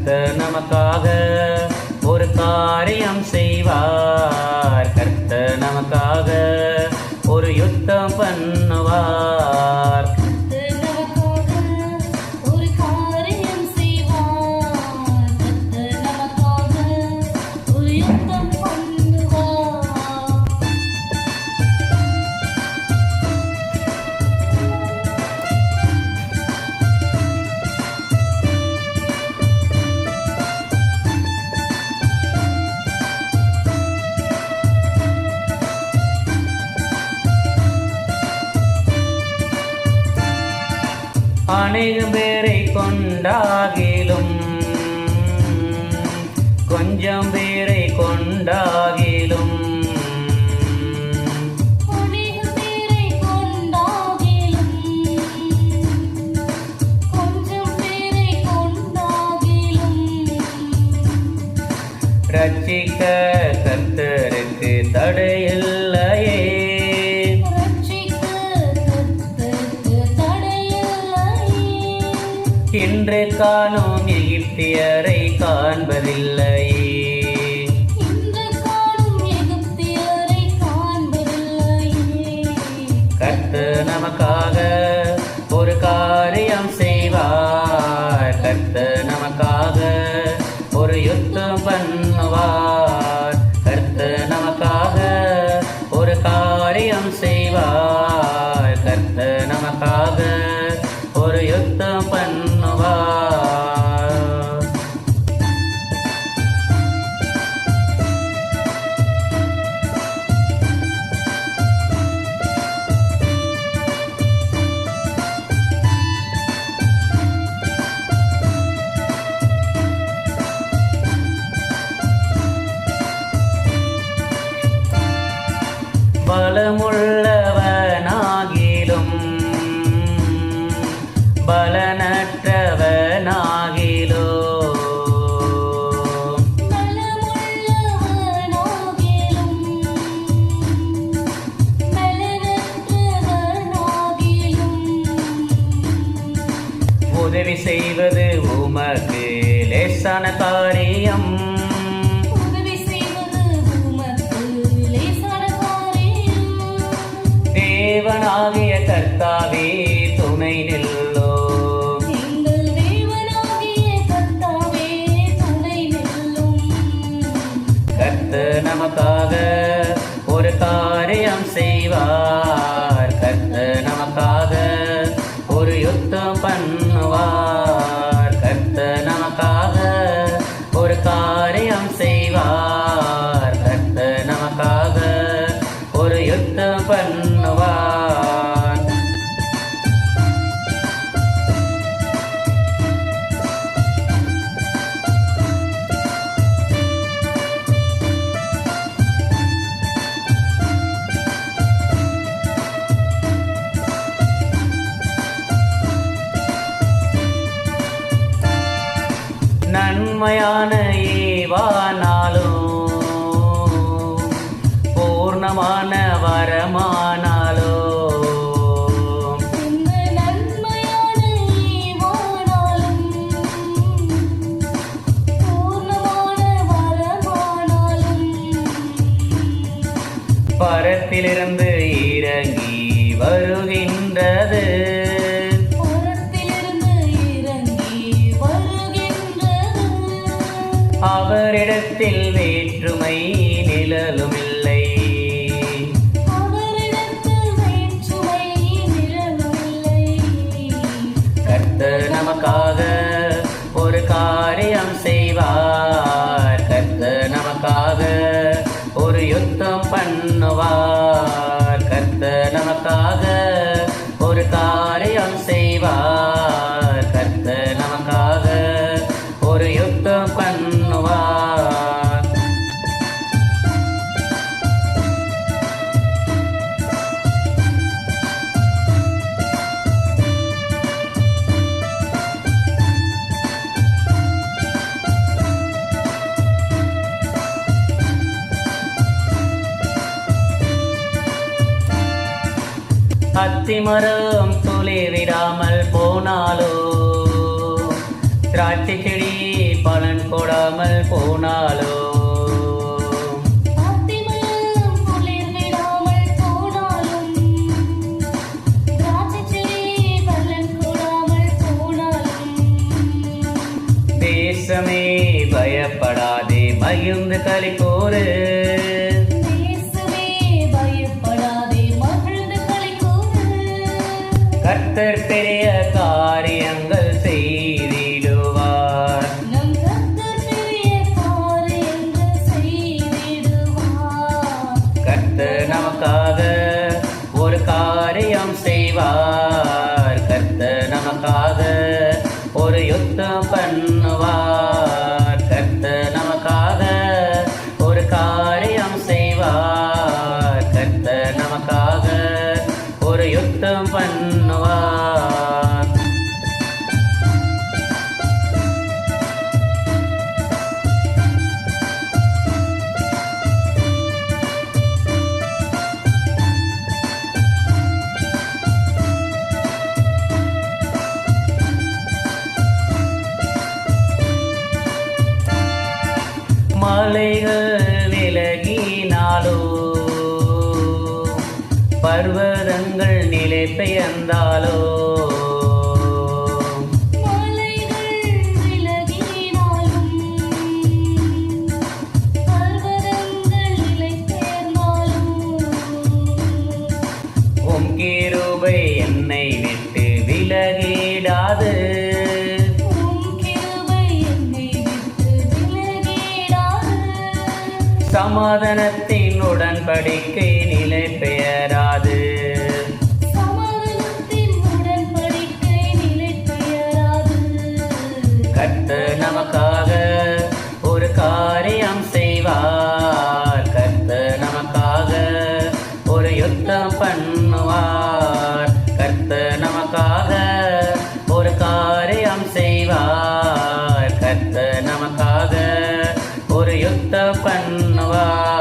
கர்த்தர் நமக்காக ஒரு காரியம் செய்வார். கர்த்தர் நமக்காக ஒரு யுத்தம் பண்ணுவார். அநேகம் பேரை கொண்டாகிலும் கொஞ்சம் பேரை கொண்டாகிலும் ரட்சிக்க கர்த்தருக்கு தடையில்லையே. இன்று காணும் எகிப்தியரை காண்பதில்லையே. கர்த்தர் நமக்காக ஒரு காரியம் செய்வார். கர்த்தர் நமக்காக ஒரு யுத்தம் பண்ணுவார். கர்த்தர் நமக்காக ஒரு காரியம் செய்வார். கர்த்தர் நமக்காக ஒரு யுத்தம் பண்ணுவார். பலமுள்ளவனாகிலும் பலனற்றவனாகிலோ உதவி செய்வது உமக்கு லேசான காரியம். தேவனாகிய கர்த்தாவே துணை நில்லோ. கர்த்தர் நமக்காக ஒரு காரியம் செய்வார். கர்த்தர் நமக்காக ஒரு யுத்தம் பண்ணுவார். கர்த்தர் நமக்காக ஒரு காரியம் செய்வார். கர்த்தர் நமக்காக ஒரு யுத்தம் பண்ணுவார். நன்மையான ஏவானாலும் பூர்ணமான வரமானாலோ பரத்திலிருந்து இறங்கி வருகின்றது. அவரிடத்தில் வேற்றுமை நிழலும் இல்லை. கர்த்தர் நமக்காக ஒரு காரியம் செய்வார். கர்த்தர் நமக்காக ஒரு யுத்தம் பண்ணுவார். கர்த்தர் நமக்காக ஒரு காரியம் செய்வார். கர்த்தர் நமக்காக ஒரு யுத்தம் பண்ணுவார். அத்திமரம் துளிர் விடாமல் போனாலோ, திராட்சை செடி பலன் கொடாமல் போனாலோ தேசமே பயப்படாதே மகிழ்ந்து களி கூறு. கர்த்தர் பெரிய காரியங்கள் செய்திடுவார். கர்த்தர் நமக்காக ஒரு காரியம் செய்வார். கர்த்தர் நமக்காக ஒரு யுத்தம் பண்ணுவார். கர்த்தர் நமக்காக ஒரு காரியம் செய்வார். கர்த்தர் நமக்காக ஒரு யுத்தம் பண்ணுவார். மலைகள் விலகினாலோ பர்வதங்கள் நிலை பெயர்ந்தாலோ உம் கிருபை என்னை விட்டு விலகிடாது. சமாதானத்தின் உடன்படிக்கை நிலை பெயராது. கர்த்தர் நமக்காக ஒரு காரியம் செய்வார். கர்த்தர் நமக்காக ஒரு யுத்தம் பண்ணுவார். கர்த்தர் நமக்காக ஒரு காரியம் செய்வார். கர்த்தர் நமக்காக ஒரு யுத்தம் பண்ணுவார்.